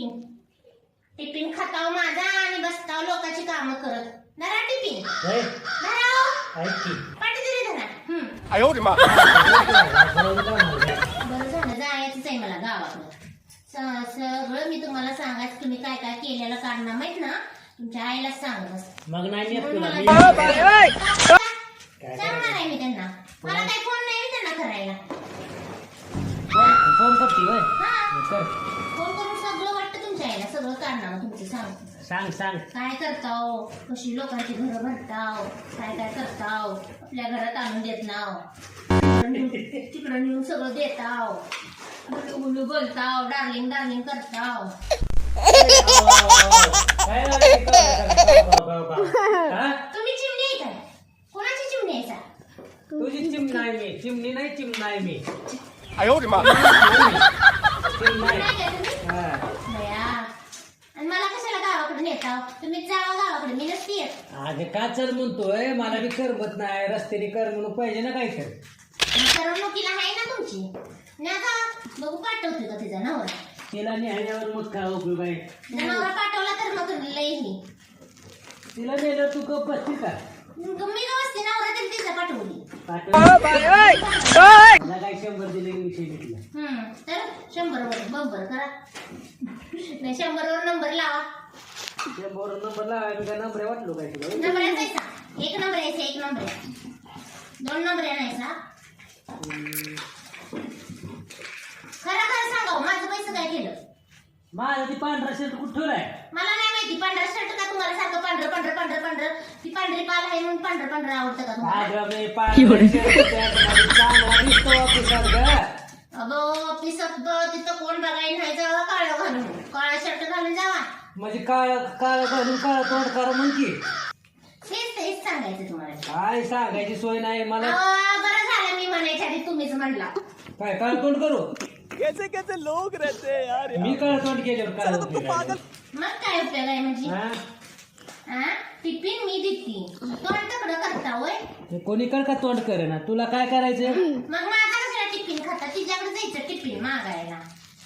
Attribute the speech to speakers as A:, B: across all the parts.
A: Tiffin tiffin खाताव माझा आणि बसताव लोकांची कामं करत. धरा टिफिन धरा पाठी तरी धरा. बरं झालं जायचंच आहे मला गावाकडं. सगळं मी तुम्हाला सांगायचं. तुम्ही काय काय केलेलं काढणार माहित ना तुमच्या आईलाच सांगत असत.
B: मग नाही
A: सांगणार आहे मी त्यांना. मला काही फोन नाही त्यांना करायला.
B: फोन करते
A: फोन करून सगळं वाटतं तुमच्या आईला. सगळं काढणार तुमचं
B: सांग सांग
A: काय करताव, कशी लोकांची घरं भरताव, काय काय करताव, आपल्या घरात आणून देत नाव, तिकडं नेऊन सगळं देताव, उलू बोलताव, डार्लिंग डार्लिंग करताव. तुम्ही चिमणी आहे काय? कोणाची चिमणी आहे?
B: तुझी चिमणी आहे मी. चिमणी नाही चिमणा आहे मी.
A: आणि मला कशाला गावाकडे नेताव? तुम्ही जावा गावाकडे, मी नसती येत.
B: अगं का चल म्हणतोय, मला बी करमत नाही. रस्त्याने करमणूक पाहिजे ना काय तर.
A: करमणुकीला आहे ना तुमची. न्याचा बघू पाठवते का तिचा नवरा.
B: तिला नेल्यावर मग काय उपयोग आहे.
A: नवरा पाठवला तर मग लई
B: तिला नेलं तू गप बसती का?
A: मी का बसते. नवरा तरी तिचा पाठवली.
B: मला काय 100 दिले विषय घेतला.
A: तर 100 वर बंबर करा. नाही 100 वर नंबर लावा.
B: 100 नंबर लावायला काय नंबर वाटलो काय तुला?
A: नंबर यायचा. एक नंबर यायचा. एक नंबर 2 नंबर यायचा. खरं खरं सांगा माझं पैसे काय केलं?
B: माझा ती पांढरा शर्ट कुठं ठेवलाय?
A: मला नाही माहिती. पांढरा शर्ट का तुम्हाला सारखं पांढरं पांढरं पांढरं पांढरं ती पांढरी पाल आहे म्हणून पांढरं पांढरं आवडतं का तुम्हाला? ऑफिसात तिथं कोण बघायला नाही. जावा काळं घालून, काळा शर्ट घालून जावा.
B: म्हणजे काळ घालून काळ तोंड करा म्हणकी.
A: हेच सांगायचं तुम्हाला.
B: काय सांगायची सोय नाही मला.
A: बरं झालं मी म्हणायच्या आधी तुम्हीच म्हणला.
B: काय काळ तोंड करू?
C: कैसे कैसे लोग रहते हैं यार.
B: मी काळ तोंड केल्यावर काय
A: मग काय उपयोग आहे म्हणजे? टिफिन मी देते, तोंड तकडं करता होय.
B: कोणी कर का तोंड करे ना. तुला काय करायचं?
A: मग माझा कशाला टिफिन खाता? तिच्याकडे जायचं टिफिन मागायला.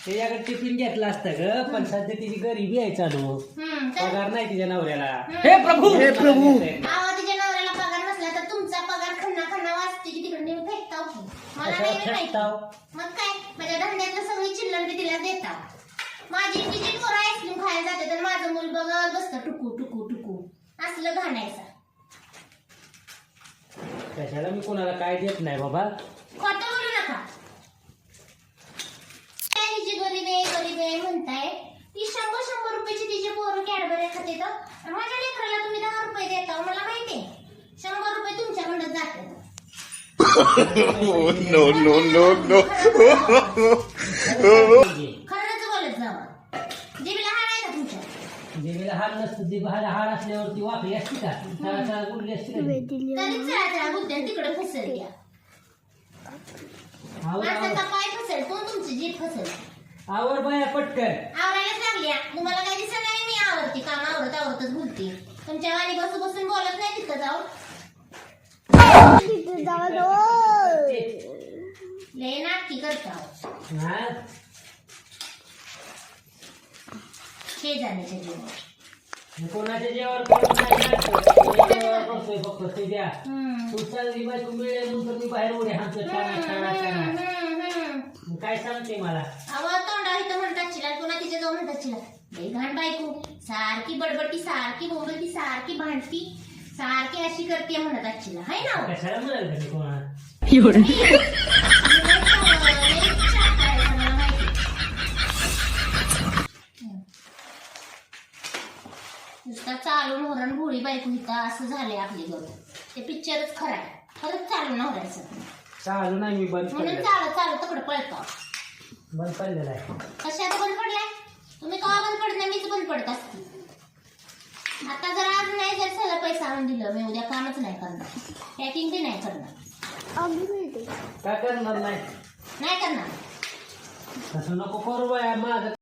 B: त्याच्याकडे टिफिन घेतला असता ग. पण सध्या तिची गरिबी आहे चालू. पगार नाही तिच्या नवऱ्याला.
C: हे प्रभू हे प्रभू.
A: तिच्या नवऱ्याला पगार नसला तर तुमचा पगार खन्ना खन्ना वाजते की तिकडे नेऊन फेकताव की. मला नाही माहिती. मग काय माझ्या धंद्यातलं सगळी चिल्लर मी तिला देता. माझी तिची पोरं आईस्क्रीम खायला जाते तर माझं मूल बघत बसतं टुकू टुकू टुकू. असलं घाणायचं.
B: कशाला मी कोणाला काय देत नाही बाबा.
A: खोटं बोलू नका. तिची गरीब आहे म्हणताय. ती 100 रुपयाची तिची पोरं कॅडबरी खाते तर माझ्या लेकराला तुम्ही 10 रुपये देता. मला माहितीये 100 रुपये तुमच्याकडे जाते.
D: No.
A: खरंच बोलत जावा. जीबीला हाड आहे का तुमच्या?
B: जीबीला हाड नसतं. जीबीला हाड असल्यावरती वाकडी असते का? चळा गुडली असते का?
A: तरी चळा बुद्ध्या तिकडे फसेल द्या. माणसाचा पाय फसेल पण तुमची जीभ फसेल.
B: आवर बाया पटकन.
A: आवरायलाच लागल्या. तुम्हाला काही दिसत नाही मी आवरते. काम आवरतच बोलते. तुमच्या वाणी बसून बोलत नाही तिथं जाऊन. लय नाटकी करता शेजारच्या जीवन.
B: कोणाच्या जेवावर बसतोय फक्त ते द्या. तू चालली बायको मिळेल नंतर मी बाहेर उड्या हाणतो. काय सांगते मला?
A: तोंडा इथं म्हणतात चिला. पुन्हा तिच्या जाऊन म्हणतात चिला. लई घाण बायको. सारखी बडबडती, सारखी बोंबलती, सारखी भांडती, सारखी अशी करते म्हणत आजचीला. हाय ना?
B: कशाला म्हणाल कोणा? नुसता चालून होरण भोळी बायको इथं असं झालंय आपली घर. ते पिक्चरच खरं आहे. खरंच चालून नवरायचं. चालू नाही मी बंद
A: म्हणून चालत तकडं पळतो.
B: बंद पडलेला आहे.
A: कशात बंद पडलाय? तुम्ही केव्हा बंद पडत नाही? मीच बंद पडत असते. आता जर आज नाही जर सगळं पैसा आणून दिलं मी उद्या कामच नाही करणार. पॅकिंग बी नाही करणार.
B: काय करणार नाही?
A: नाही करणार.
B: तसं नको करू बाया. माझं